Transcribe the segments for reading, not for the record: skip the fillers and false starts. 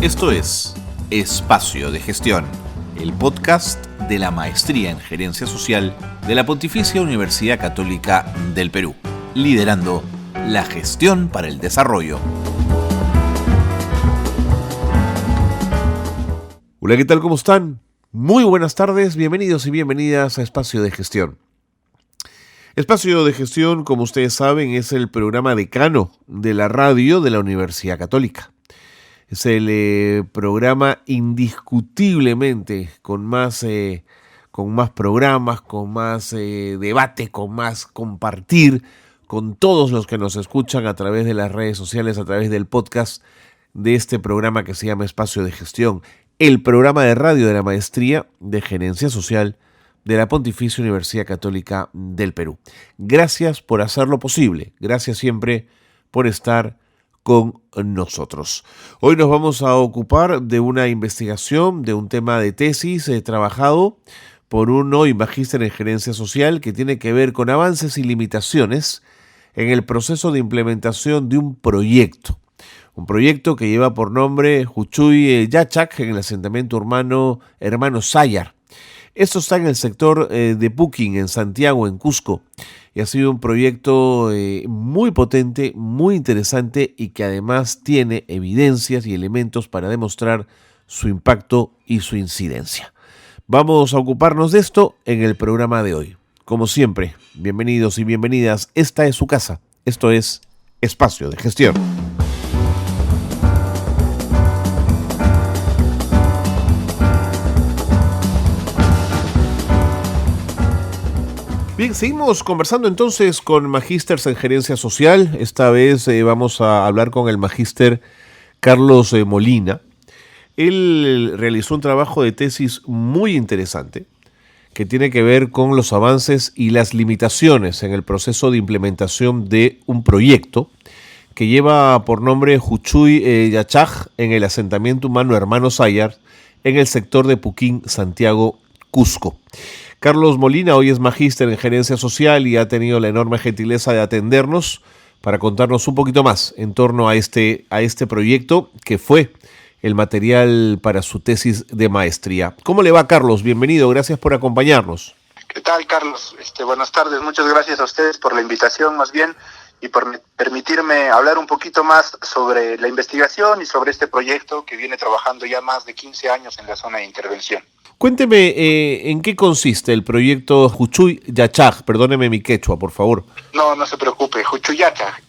Esto es Espacio de Gestión, el podcast de la Maestría en Gerencia Social de la Pontificia Universidad Católica del Perú, liderando la gestión para el desarrollo. Hola, ¿qué tal? ¿Cómo están? Muy buenas tardes, bienvenidos y bienvenidas a Espacio de Gestión. Espacio de Gestión, como ustedes saben, es el programa decano de la radio de la Universidad Católica. Es el programa indiscutiblemente con más programas, con más debate, con más compartir con todos los que nos escuchan a través de las redes sociales, a través del podcast de este programa que se llama Espacio de Gestión, el programa de radio de la Maestría de Gerencia Social de la Pontificia Universidad Católica del Perú. Gracias por hacerlo posible, gracias siempre por estar con nosotros. Hoy nos vamos a ocupar de una investigación, de un tema de tesis trabajado por un hoy magíster en gerencia social que tiene que ver con avances y limitaciones en el proceso de implementación de un proyecto que lleva por nombre Juchuy Yachak en el asentamiento urbano Hermano Sayar. Esto está en el sector de Puquín, en Santiago, en Cusco, y ha sido un proyecto muy potente, muy interesante y que además tiene evidencias y elementos para demostrar su impacto y su incidencia. Vamos a ocuparnos de esto en el programa de hoy. Como siempre, bienvenidos y bienvenidas. Esta es su casa. Esto es Espacio de Gestión. Bien, seguimos conversando entonces con magísters en gerencia social. Esta vez vamos a hablar con el magíster Carlos Molina. Él realizó un trabajo de tesis muy interesante que tiene que ver con los avances y las limitaciones en el proceso de implementación de un proyecto que lleva por nombre Juchuy Yachak en el asentamiento humano Hermano Sayar en el sector de Puquín, Santiago, Cusco. Carlos Molina hoy es magíster en gerencia social y ha tenido la enorme gentileza de atendernos para contarnos un poquito más en torno a este proyecto que fue el material para su tesis de maestría. ¿Cómo le va, Carlos? Bienvenido, gracias por acompañarnos. ¿Qué tal, Carlos? Buenas tardes, muchas gracias a ustedes por la invitación más bien y por permitirme hablar un poquito más sobre la investigación y sobre este proyecto que viene trabajando ya más de 15 años en la zona de intervención. Cuénteme en qué consiste el proyecto Juchuy Yachak. Perdóneme mi quechua, por favor. No se preocupe. Juchuy Yachak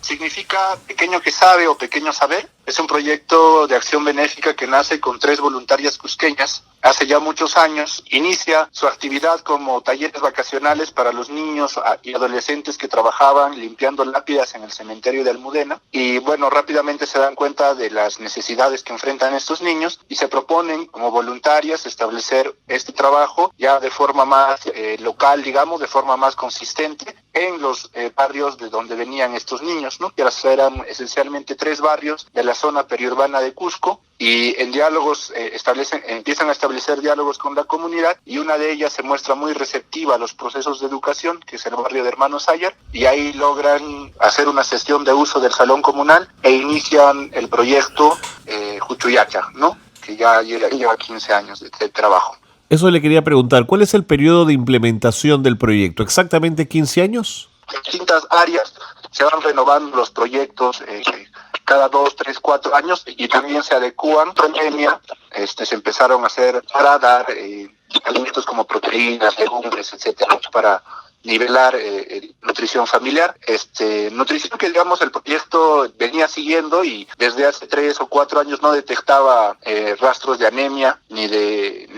significa pequeño que sabe o pequeño saber. Es un proyecto de acción benéfica que nace con 3 voluntarias cusqueñas. Hace ya muchos años inicia su actividad como talleres vacacionales para los niños y adolescentes que trabajaban limpiando lápidas en el cementerio de Almudena. Y bueno, rápidamente se dan cuenta de las necesidades que enfrentan estos niños y se proponen como voluntarias establecer este trabajo ya de forma más local, digamos, de forma más consistente en los barrios de donde venían estos niños, ¿no? Que eran esencialmente 3 barrios de la zona periurbana de Cusco y en diálogos empiezan a establecer diálogos con la comunidad y una de ellas se muestra muy receptiva a los procesos de educación, que es el barrio de Hermano Sayar, y ahí logran hacer una sesión de uso del salón comunal e inician el proyecto Juchuy Yachak, ¿no? Que ya lleva 15 años de trabajo. Eso le quería preguntar, ¿cuál es el periodo de implementación del proyecto? ¿Exactamente 15 años? En distintas áreas se van renovando los proyectos cada 2, 3, 4 años y también se adecúan. En pandemia se empezaron a hacer para dar alimentos como proteínas, legumbres, etcétera, para nivelar nutrición familiar, nutrición que digamos el proyecto venía siguiendo y desde hace 3 o 4 años no detectaba rastros de anemia ni de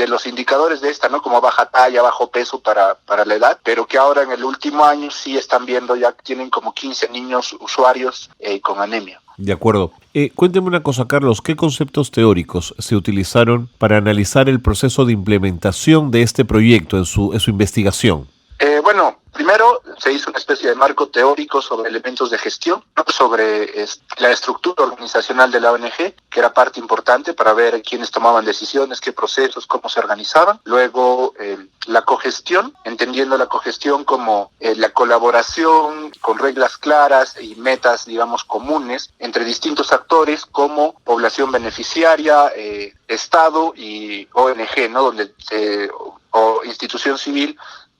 los indicadores de esta, ¿no? Como baja talla, bajo peso para la edad, pero que ahora en el último año sí están viendo, ya tienen como 15 niños usuarios con anemia. De acuerdo. Cuénteme una cosa, Carlos, ¿qué conceptos teóricos se utilizaron para analizar el proceso de implementación de este proyecto en su investigación? Bueno, primero Primero se hizo una especie de marco teórico sobre elementos de gestión, ¿no? Sobre la estructura organizacional de la ONG, que era parte importante para ver quiénes tomaban decisiones, qué procesos, cómo se organizaban. Luego la cogestión, entendiendo la cogestión como la colaboración con reglas claras y metas, digamos, comunes entre distintos actores como población beneficiaria, Estado y ONG, ¿no? O institución civil,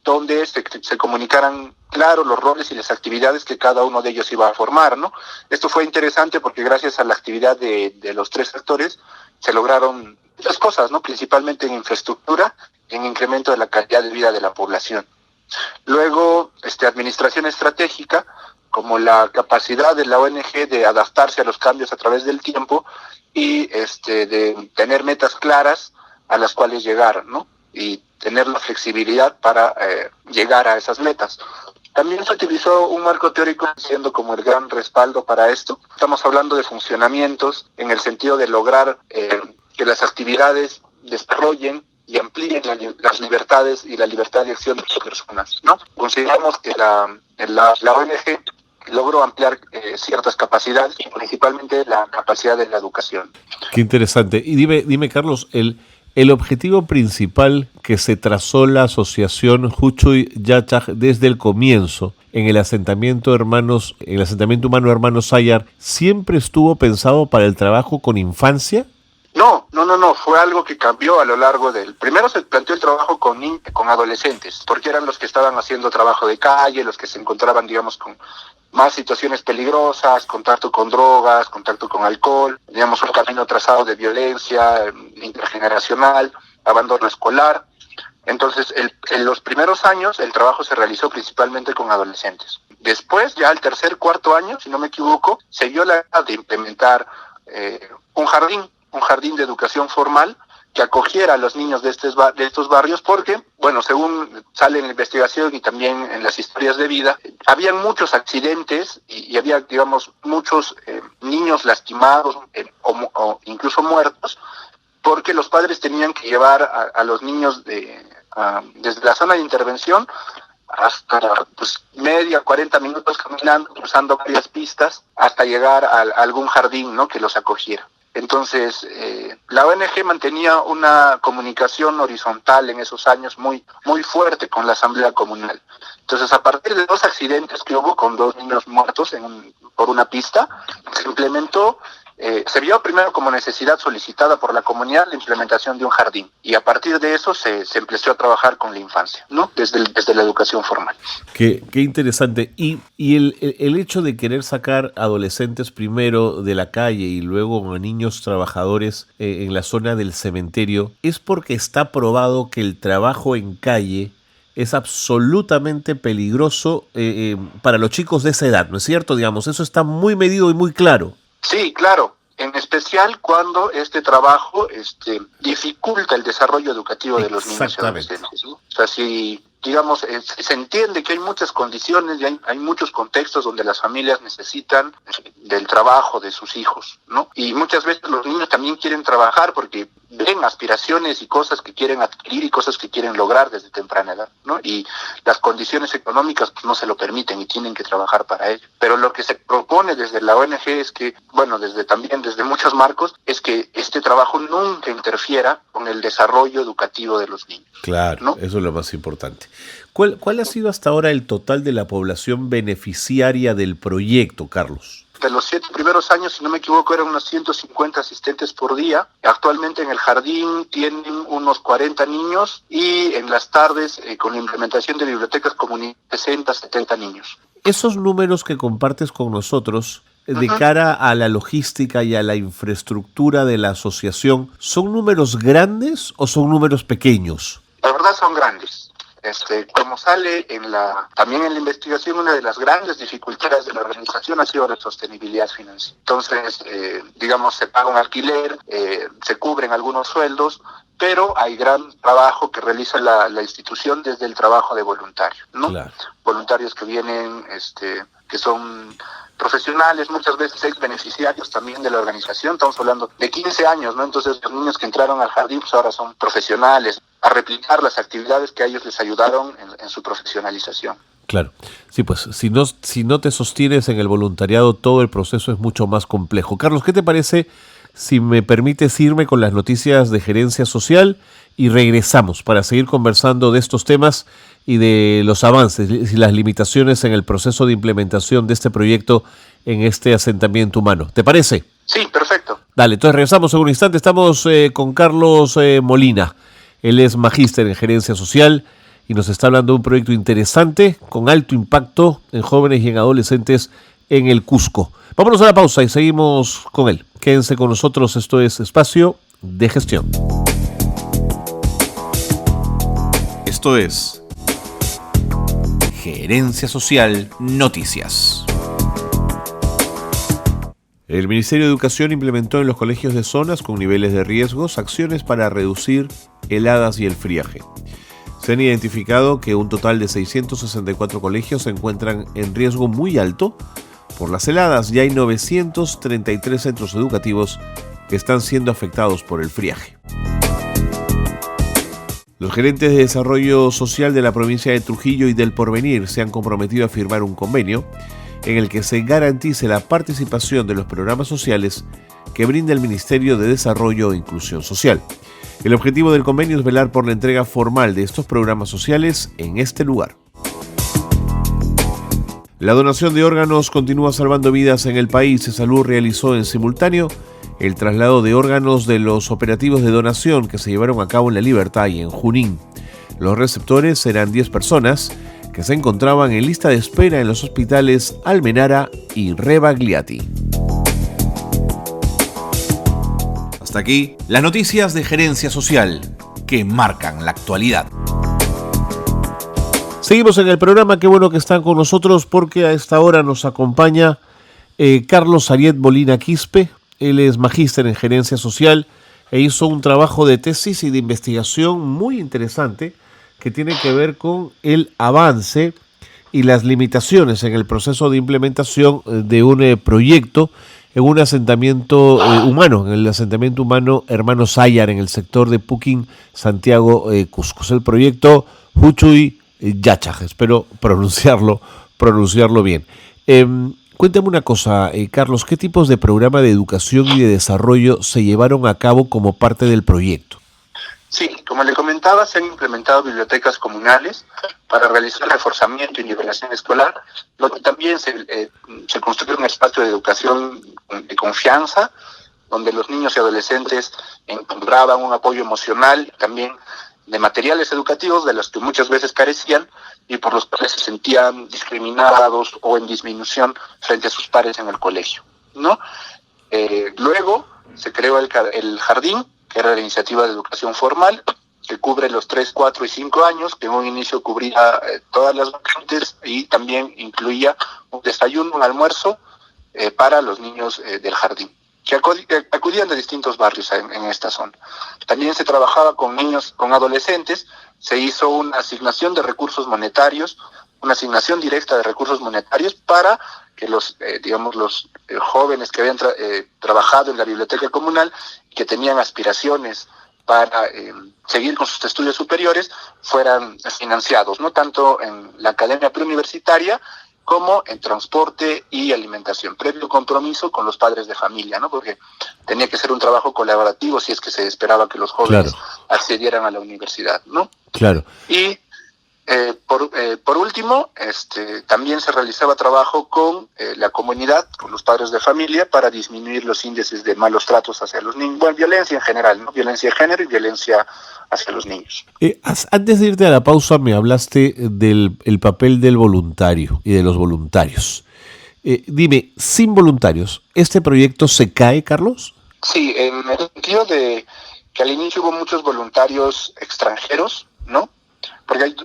donde se comunicaran claro los roles y las actividades que cada uno de ellos iba a formar, ¿no? Esto fue interesante porque gracias a la actividad de los tres actores se lograron muchas cosas, ¿no? Principalmente en infraestructura y en incremento de la calidad de vida de la población. Luego, administración estratégica, como la capacidad de la ONG de adaptarse a los cambios a través del tiempo y de tener metas claras a las cuales llegar, ¿no? Y tener la flexibilidad para llegar a esas metas. También se utilizó un marco teórico siendo como el gran respaldo para esto. Estamos hablando de funcionamientos en el sentido de lograr que las actividades desarrollen y amplíen las libertades y la libertad de acción de las personas, ¿no? Consideramos que la ONG logró ampliar ciertas capacidades, y principalmente la capacidad de la educación. Qué interesante. Y dime Carlos, el objetivo principal que se trazó la asociación Huchuy Yachaj desde el comienzo en el asentamiento humano Hermanos Sayar, ¿siempre estuvo pensado para el trabajo con infancia? No, fue algo que cambió a lo largo del... Primero se planteó el trabajo con adolescentes, porque eran los que estaban haciendo trabajo de calle, los que se encontraban, digamos, con más situaciones peligrosas, contacto con drogas, contacto con alcohol, digamos, un camino trazado de violencia intergeneracional, abandono escolar. Entonces, en los primeros años el trabajo se realizó principalmente con adolescentes. Después, ya al tercer, cuarto año, si no me equivoco, se dio la idea de implementar un jardín de educación formal que acogiera a los niños de estos barrios porque, bueno, según sale en la investigación y también en las historias de vida, habían muchos accidentes y había, digamos, muchos niños lastimados o incluso muertos porque los padres tenían que llevar a los niños desde la zona de intervención hasta media, 40 minutos caminando, cruzando varias pistas, hasta llegar a algún jardín, ¿no?, que los acogiera. Entonces, la ONG mantenía una comunicación horizontal en esos años muy, muy fuerte con la asamblea comunal. Entonces, a partir de 2 accidentes que hubo con 2 niños muertos por una pista, se implementó, se vio primero como necesidad solicitada por la comunidad la implementación de un jardín. Y a partir de eso se empezó a trabajar con la infancia, ¿no? Desde la educación formal. Qué interesante. Y el hecho de querer sacar adolescentes primero de la calle y luego a niños trabajadores en la zona del cementerio, ¿es porque está probado que el trabajo en calle es absolutamente peligroso para los chicos de esa edad, ¿no es cierto? Digamos, eso está muy medido y muy claro. Sí, claro. En especial cuando este trabajo dificulta el desarrollo educativo de los niños y adolescentes, ¿no? O sea, si, digamos, se entiende que hay muchas condiciones y hay muchos contextos donde las familias necesitan del trabajo de sus hijos, ¿no? Y muchas veces los niños también quieren trabajar porque ven aspiraciones y cosas que quieren adquirir y cosas que quieren lograr desde temprana edad, ¿no? Y las condiciones económicas pues, no se lo permiten y tienen que trabajar para ello. Pero lo que se propone desde la ONG es que, bueno, desde muchos marcos, es que este trabajo nunca interfiera con el desarrollo educativo de los niños. Claro, ¿no? Eso es lo más importante. ¿Cuál ha sido hasta ahora el total de la población beneficiaria del proyecto, Carlos? De los 7 primeros años, si no me equivoco, eran unos 150 asistentes por día. Actualmente en el jardín tienen unos 40 niños y en las tardes, con la implementación de bibliotecas comunitarias, 60, 70 niños. Esos números que compartes con nosotros, de cara a la logística y a la infraestructura de la asociación, ¿son números grandes o son números pequeños? La verdad son grandes. Como sale también en la investigación, una de las grandes dificultades de la organización ha sido la sostenibilidad financiera. Entonces, digamos, se paga un alquiler, se cubren algunos sueldos, pero hay gran trabajo que realiza la institución desde el trabajo de voluntarios, ¿no? Claro. Voluntarios que vienen, que son profesionales, muchas veces ex beneficiarios también de la organización. Estamos hablando de 15 años, ¿no? Entonces los niños que entraron al jardín pues ahora son profesionales, a replicar las actividades que a ellos les ayudaron en su profesionalización. Claro. Sí, pues si no te sostienes en el voluntariado, todo el proceso es mucho más complejo. Carlos, ¿qué te parece si me permites irme con las noticias de gerencia social y regresamos para seguir conversando de estos temas y de los avances y las limitaciones en el proceso de implementación de este proyecto en este asentamiento humano? ¿Te parece? Sí, perfecto. Dale, entonces regresamos en un instante. Estamos con Carlos Molina. Él es magíster en gerencia social y nos está hablando de un proyecto interesante con alto impacto en jóvenes y en adolescentes en el Cusco. Vámonos a la pausa y seguimos con él. Quédense con nosotros, esto es Espacio de Gestión. Esto es Gerencia Social Noticias. El Ministerio de Educación implementó en los colegios de zonas con niveles de riesgos acciones para reducir heladas y el friaje. Se han identificado que un total de 664 colegios se encuentran en riesgo muy alto por las heladas y hay 933 centros educativos que están siendo afectados por el friaje. Los gerentes de desarrollo social de la provincia de Trujillo y del Porvenir se han comprometido a firmar un convenio en el que se garantice la participación de los programas sociales que brinda el Ministerio de Desarrollo e Inclusión Social. El objetivo del convenio es velar por la entrega formal de estos programas sociales en este lugar. La donación de órganos continúa salvando vidas en el país. Salud realizó en simultáneo el traslado de órganos de los operativos de donación que se llevaron a cabo en La Libertad y en Junín. Los receptores serán 10 personas que se encontraban en lista de espera en los hospitales Almenara y Rebagliati. Hasta aquí las noticias de gerencia social que marcan la actualidad. Seguimos en el programa, qué bueno que están con nosotros porque a esta hora nos acompaña Carlos Ariet Molina Quispe. Él es magíster en gerencia social e hizo un trabajo de tesis y de investigación muy interesante que tiene que ver con el avance y las limitaciones en el proceso de implementación de un proyecto en un asentamiento humano, en el asentamiento humano Hermano Sayar, en el sector de Puquín, Santiago, Cusco. Es el proyecto Huchuy Yachaj, espero pronunciarlo bien. Cuéntame una cosa, Carlos, ¿qué tipos de programa de educación y de desarrollo se llevaron a cabo como parte del proyecto? Sí, como le comentaba, se han implementado bibliotecas comunales para realizar reforzamiento y nivelación escolar, lo que también se construye un espacio de educación de confianza, donde los niños y adolescentes encontraban un apoyo emocional, también de materiales educativos de los que muchas veces carecían y por los cuales se sentían discriminados o en disminución frente a sus pares en el colegio, ¿no? Luego se creó el jardín, que era la iniciativa de educación formal, que cubre los 3, 4 y 5 años, que en un inicio cubría todas las vacantes y también incluía un desayuno, un almuerzo para los niños del jardín, que acudían de distintos barrios en esta zona. También se trabajaba con niños, con adolescentes, se hizo una asignación de recursos monetarios, una asignación directa de recursos monetarios para que los jóvenes que habían trabajado en la biblioteca comunal y que tenían aspiraciones para seguir con sus estudios superiores fueran financiados, no tanto en la academia preuniversitaria como en transporte y alimentación, previo compromiso con los padres de familia, ¿no? Porque tenía que ser un trabajo colaborativo si es que se esperaba que los jóvenes accedieran a la universidad, ¿no? Claro. Y por último, también se realizaba trabajo con la comunidad, con los padres de familia, para disminuir los índices de malos tratos hacia los niños. Bueno, violencia en general, ¿no? Violencia de género y violencia hacia los niños. Antes de irte a la pausa, me hablaste del papel del voluntario y de los voluntarios. Dime, sin voluntarios, ¿este proyecto se cae, Carlos? Sí, en el sentido de que al inicio hubo muchos voluntarios extranjeros, ¿no? Porque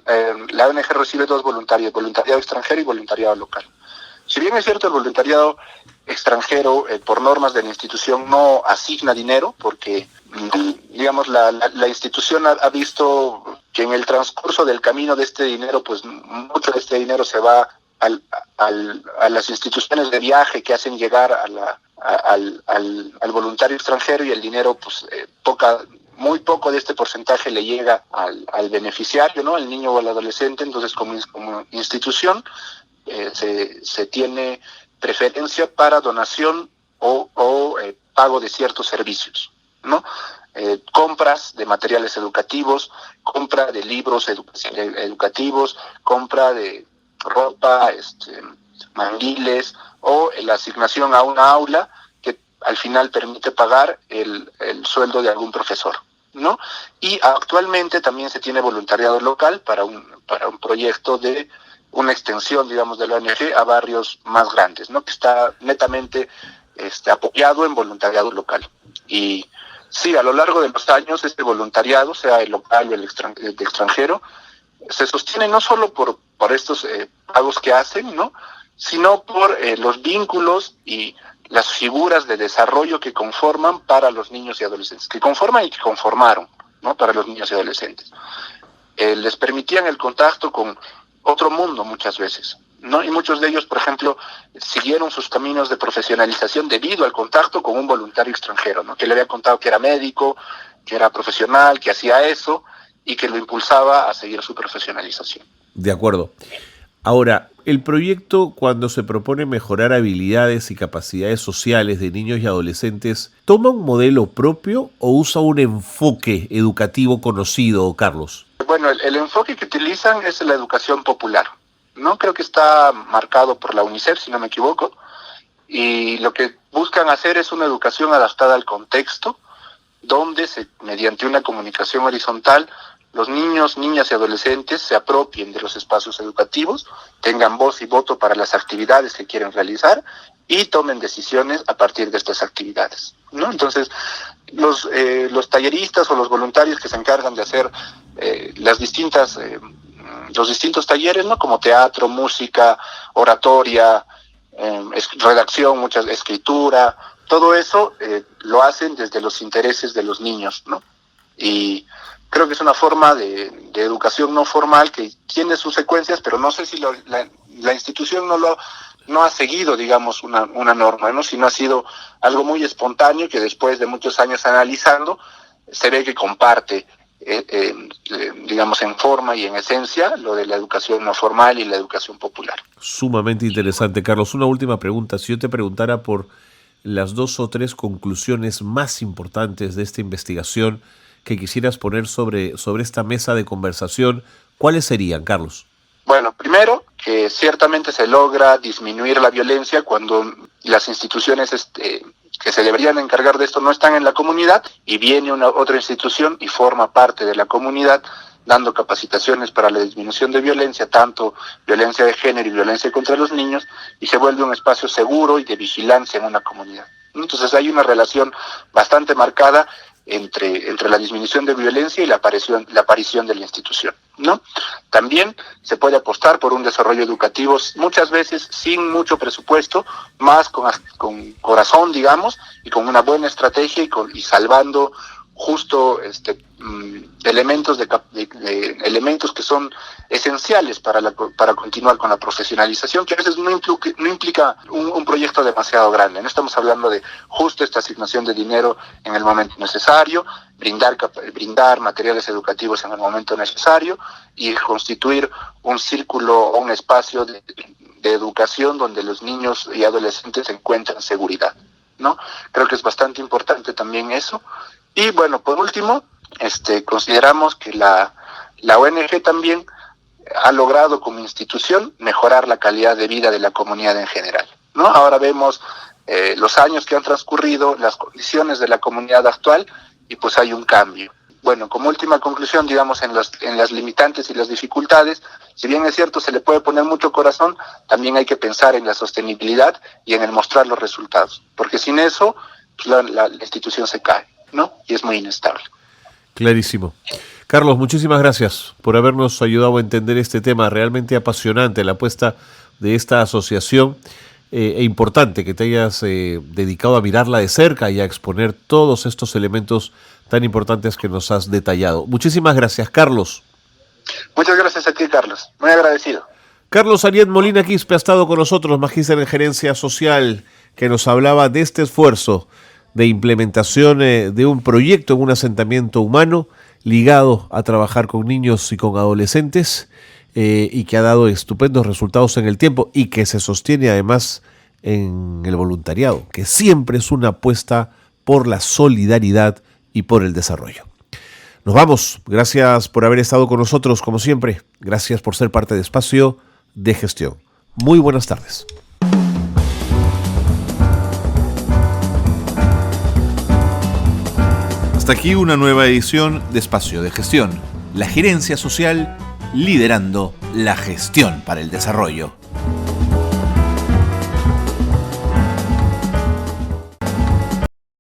la ONG recibe dos voluntarios, voluntariado extranjero y voluntariado local. Si bien es cierto, el voluntariado extranjero, por normas de la institución, no asigna dinero, porque, digamos, la institución ha visto que en el transcurso del camino de este dinero, pues mucho de este dinero se va a las instituciones de viaje que hacen llegar al voluntario extranjero, y el dinero, pues, poca muy poco de este porcentaje le llega al beneficiario, ¿no? Al niño o al adolescente. Entonces, como institución, se tiene preferencia para donación o pago de ciertos servicios, ¿no? Compras de materiales educativos, compra de libros educativos, compra de ropa, mandiles, o la asignación a una aula que al final permite pagar el sueldo de algún profesor, ¿no? Y actualmente también se tiene voluntariado local para un proyecto de una extensión, digamos, de la ONG a barrios más grandes, ¿no? Que está netamente apoyado en voluntariado local. Y sí, a lo largo de los años este voluntariado, sea el local o el extranjero, se sostiene no solo por estos pagos que hacen, ¿no? Sino por los vínculos y las figuras de desarrollo que conforman para los niños y adolescentes, que conforman y que conformaron, ¿no? Para los niños y adolescentes. Les permitían el contacto con otro mundo muchas veces, ¿no? Y muchos de ellos, por ejemplo, siguieron sus caminos de profesionalización debido al contacto con un voluntario extranjero, ¿no? Que le había contado que era médico, que era profesional, que hacía eso y que lo impulsaba a seguir su profesionalización. De acuerdo. Ahora, el proyecto, cuando se propone mejorar habilidades y capacidades sociales de niños y adolescentes, ¿toma un modelo propio o usa un enfoque educativo conocido, Carlos? Bueno, el enfoque que utilizan es la educación popular, ¿no? Creo que está marcado por la UNICEF, si no me equivoco, y lo que buscan hacer es una educación adaptada al contexto, donde mediante una comunicación horizontal, los niños, niñas y adolescentes se apropien de los espacios educativos, tengan voz y voto para las actividades que quieren realizar y tomen decisiones a partir de estas actividades, ¿no? Entonces, los talleristas o los voluntarios que se encargan de hacer los distintos talleres, ¿no? Como teatro, música, oratoria, redacción, escritura, todo eso lo hacen desde los intereses de los niños, ¿no? Y creo que es una forma de educación no formal que tiene sus secuencias, pero no sé si la institución no ha seguido, digamos, una norma, ¿no? Sino ha sido algo muy espontáneo que después de muchos años analizando se ve que comparte, digamos, en forma y en esencia lo de la educación no formal y la educación popular. Sumamente interesante, Carlos. Una última pregunta. Si yo te preguntara por las 2 o 3 conclusiones más importantes de esta investigación que quisieras poner sobre esta mesa de conversación, ¿cuáles serían, Carlos? Bueno, primero, que ciertamente se logra disminuir la violencia cuando las instituciones que se deberían encargar de esto no están en la comunidad y viene otra institución y forma parte de la comunidad dando capacitaciones para la disminución de violencia, tanto violencia de género y violencia contra los niños, y se vuelve un espacio seguro y de vigilancia en una comunidad. Entonces hay una relación bastante marcada entre la disminución de violencia y la aparición de la institución, ¿no? También se puede apostar por un desarrollo educativo, muchas veces sin mucho presupuesto, más con corazón, digamos, y con una buena estrategia y salvando justo elementos elementos que son esenciales para continuar con la profesionalización, que a veces no implica un proyecto demasiado grande. No estamos hablando de justo esta asignación de dinero en el momento necesario, brindar materiales educativos en el momento necesario y constituir un círculo o un espacio de educación donde los niños y adolescentes encuentran seguridad, ¿no? Creo que es bastante importante también eso. Y bueno, por último, consideramos que la ONG también ha logrado como institución mejorar la calidad de vida de la comunidad en general, ¿no? Ahora vemos los años que han transcurrido, las condiciones de la comunidad actual y pues hay un cambio. Bueno, como última conclusión, digamos, en las limitantes y las dificultades, si bien es cierto se le puede poner mucho corazón, también hay que pensar en la sostenibilidad y en el mostrar los resultados, porque sin eso pues la institución se cae, ¿no? Y es muy inestable. Clarísimo. Carlos, muchísimas gracias por habernos ayudado a entender este tema realmente apasionante, la apuesta de esta asociación e importante que te hayas dedicado a mirarla de cerca y a exponer todos estos elementos tan importantes que nos has detallado. Muchísimas gracias, Carlos. Muchas gracias a ti, Carlos. Muy agradecido. Carlos Ariet Molina Quispe ha estado con nosotros, magíster en gerencia social, que nos hablaba de este esfuerzo de implementación de un proyecto en un asentamiento humano ligado a trabajar con niños y con adolescentes y que ha dado estupendos resultados en el tiempo y que se sostiene además en el voluntariado, que siempre es una apuesta por la solidaridad y por el desarrollo. Nos vamos. Gracias por haber estado con nosotros, como siempre. Gracias por ser parte de Espacio de Gestión. Muy buenas tardes. Hasta aquí una nueva edición de Espacio de Gestión. La gerencia social liderando la gestión para el desarrollo.